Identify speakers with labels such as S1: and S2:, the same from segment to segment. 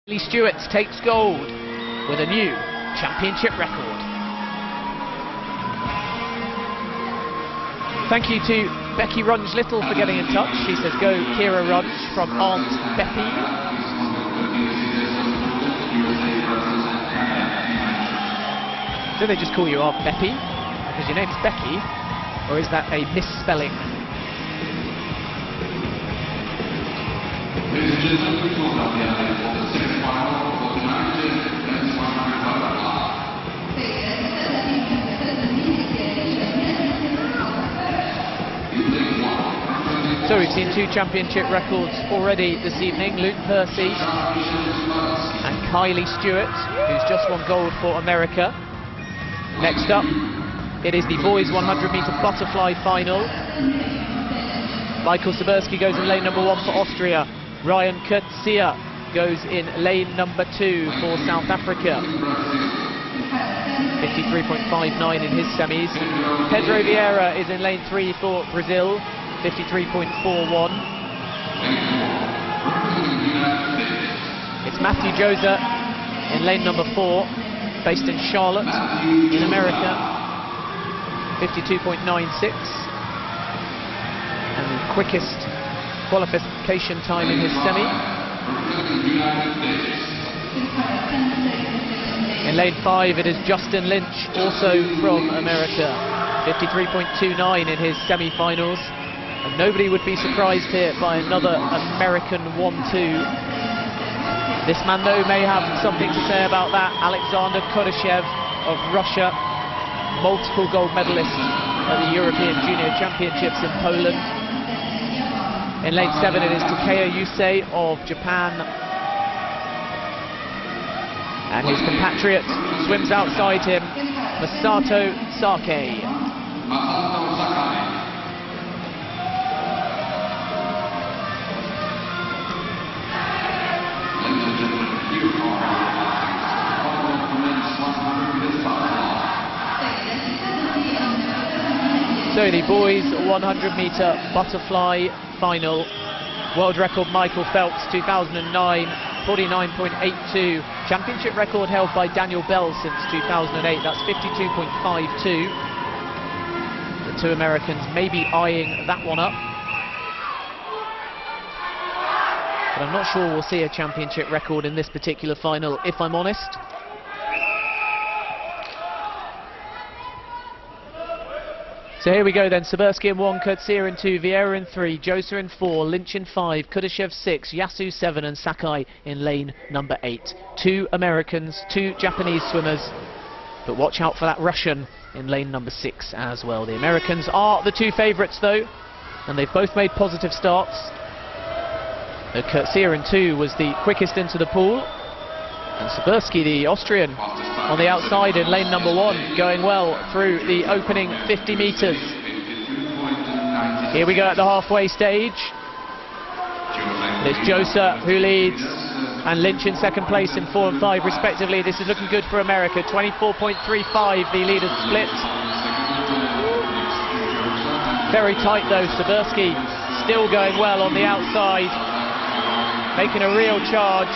S1: Lee Stewart takes gold with a new championship record. Thank you to Becky Runge-Little for getting in touch. She says, go Kira Runge from Aunt Beppy. Do they just call you Aunt Beppy because your name's Becky, or is that a misspelling?
S2: Ladies and gentlemen, we close out the athlete for the semi-final of the championship men's 100 butterfly.
S1: So we've seen two championship records already this evening, Luke Percy and Kylie Stewart, who's just won gold for America. Next up, it is the boys 100-meter butterfly final. Michael Sabersky goes in lane number 1 for Austria. Ryan Coetzee goes in lane number 2 for South Africa. 53.59 in his semis. Pedro Vieira is in lane 3 for Brazil. 53.41. It's Matthew Josa in lane number 4, based in Charlotte, in America. 52.96. And the quickest qualification time in his semi. In lane 5 it is Justin Lynch, also from America. 53.29 in his semi-finals. And nobody would be surprised here by another American 1-2. This man though may have something to say about that. Alexander Kudashev of Russia, multiple gold medalist at the European Junior Championships in Poland. In lane 7 it is Takeya Yusei of Japan. And his compatriot swims outside him, Masato Sake. So the boys 100-meter butterfly final. World record Michael Phelps 2009, 49.82. Championship record held by Daniel Bell since 2008, that's 52.52. The two Americans may be eyeing that one up. But I'm not sure we'll see a championship record in this particular final, if I'm honest. So here we go then, Sabersky in 1, Coetzee in 2, Vieira in 3, Josa in 4, Lynch in 5, Kudashev 6, Yasu 7 and Sakai in lane number 8. Two Americans, two Japanese swimmers, but watch out for that Russian in lane number 6 as well. The Americans are the two favourites though, and they've both made positive starts. Coetzee in 2 was the quickest into the pool, and Sabersky, the Austrian, on the outside in lane number 1, going well through the opening 50 metres. Here we go at the halfway stage. It's Josa who leads, and Lynch in second place in 4 and 5 respectively. This is looking good for America. 24.35 the leaders split. Very tight though, Sabersky still going well on the outside, making a real charge.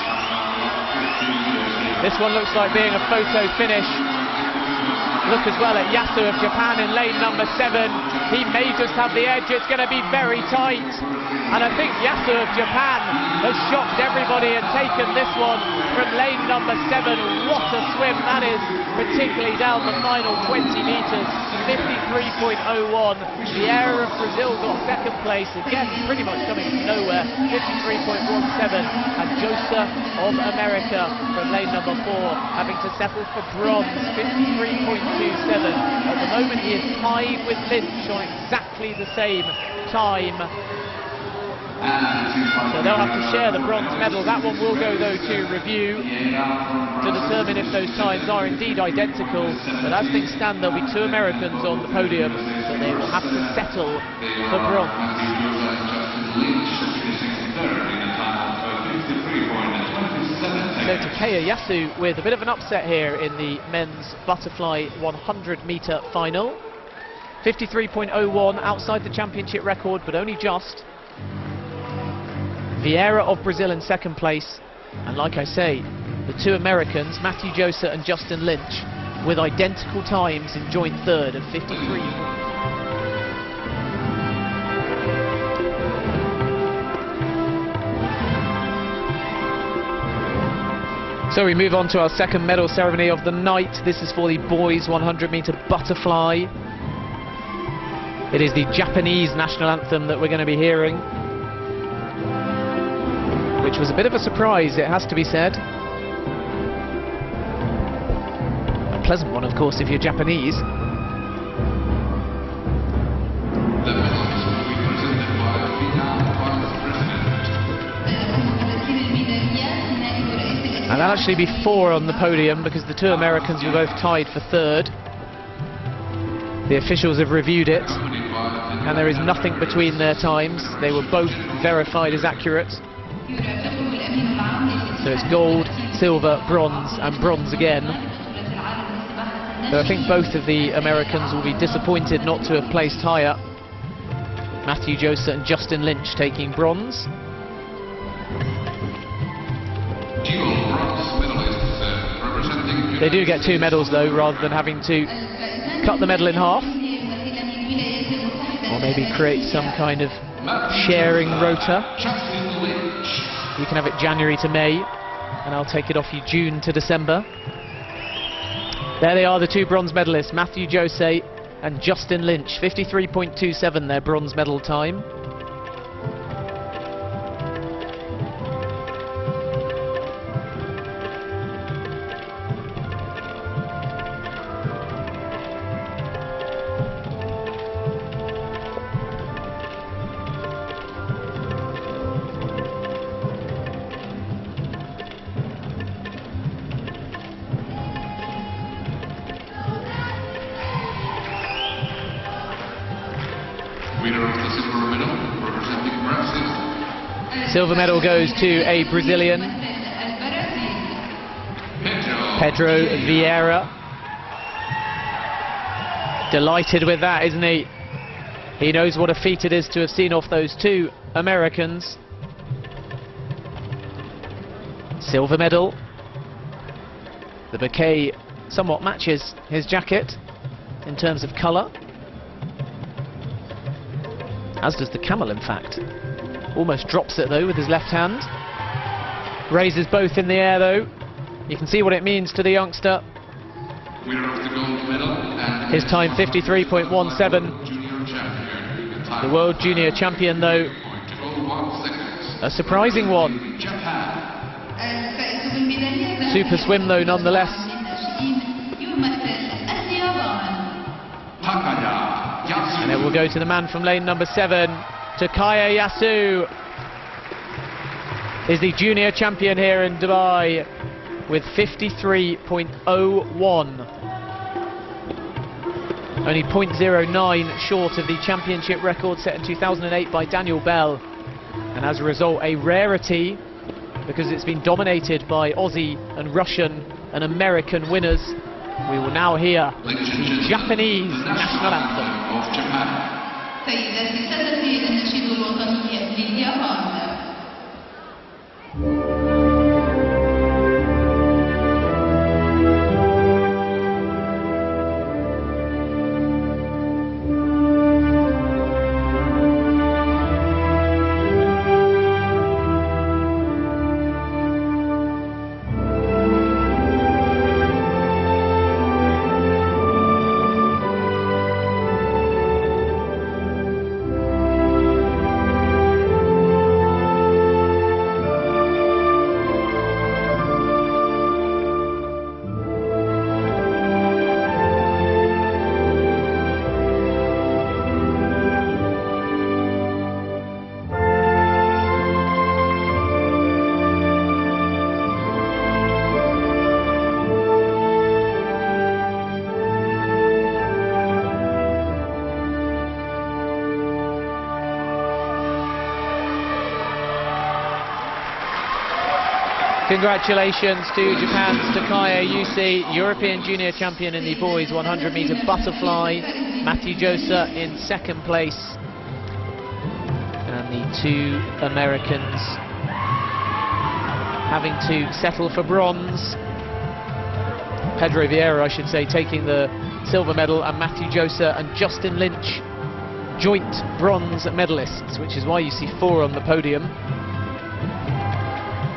S1: This one looks like being a photo finish. Look as well at Yasu of Japan in lane number 7. He may just have the edge. It's going to be very tight. And I think Yasu of Japan has shocked everybody and taken this one from lane number 7. What a swim that is, particularly down the final 20 metres. 53.01. Vieira of Brazil got second place, again pretty much coming from nowhere, 53.17. And Josa of America from lane number 4 having to settle for bronze, 53.27. At the moment he is tied with Lynch on exactly the same time. So they'll have to share the bronze medal. That one will go though to review to determine if those times are indeed identical. But as things stand, there'll be two Americans on the podium, so they will have to settle for bronze. So Takeya Yasu with a bit of an upset here in the men's butterfly 100-meter final. 53.01 outside the championship record, but only just. Vieira of Brazil in second place, And like I say, the two Americans, Matthew Josa and Justin Lynch, with identical times in joint third of 53. So we move on to our second medal ceremony of the night. This is for the boys 100-meter butterfly. It is the Japanese national anthem that we're going to be hearing, which was a bit of a surprise, it has to be said. A pleasant one, of course, if you're Japanese.
S2: The medals will be presented by FINA Vice President.
S1: And there'll actually be 4 on the podium because the two Americans were both tied for third. The officials have reviewed it, and there is nothing between their times. They were both verified as accurate. So it's gold, silver, bronze, and bronze again. So I think both of the Americans will be disappointed not to have placed higher. Matthew Josa and Justin Lynch taking bronze.
S2: Dual bronze medalists representing.
S1: They do get 2 medals though, rather than having to cut the medal in half. Or maybe create some kind of sharing rota. You can have it January to May, and I'll take it off you June to December. There they are, the 2 bronze medalists, Matthew Josa and Justin Lynch. 53.27 their bronze medal time.
S2: Winner of the silver medal representing Brazil.
S1: Silver medal goes to a Brazilian, Pedro Vieira. Delighted with that, isn't he? He knows what a feat it is to have seen off those 2 Americans. Silver medal. The bouquet somewhat matches his jacket in terms of colour, as does the camel, in fact. Almost drops it though with his left hand. Raises both in the air though. You can see what it means to the youngster.
S2: Winner of the gold medal and
S1: His time 53.17.
S2: junior champion.
S1: The world junior champion though,
S2: 0.01 seconds.
S1: a surprising one.
S2: Japan.
S1: Super swim though nonetheless.
S2: Takaya Yasu.
S1: And it will go to the man from lane number 7. Takaya Yasu is the junior champion here in Dubai with 53.01. Only 0.09 short of the championship record set in 2008 by Daniel Bell. And as a result, a rarity because it's been dominated by Aussie and Russian and American winners. We will now hear
S2: Ladies and
S1: the
S2: gentlemen,
S1: Japanese
S2: the
S1: national anthem.
S2: of Japan.
S3: سيداتي سادتي النشيد الوطني لليابان.
S1: Congratulations to Japan's Takaya Yusi, European junior champion in the boys 100-meter butterfly. Matthew Josa in second place. And the 2 Americans having to settle for bronze. Pedro Vieira, I should say, taking the silver medal, and Matthew Josa and Justin Lynch joint bronze medalists, which is why you see 4 on the podium.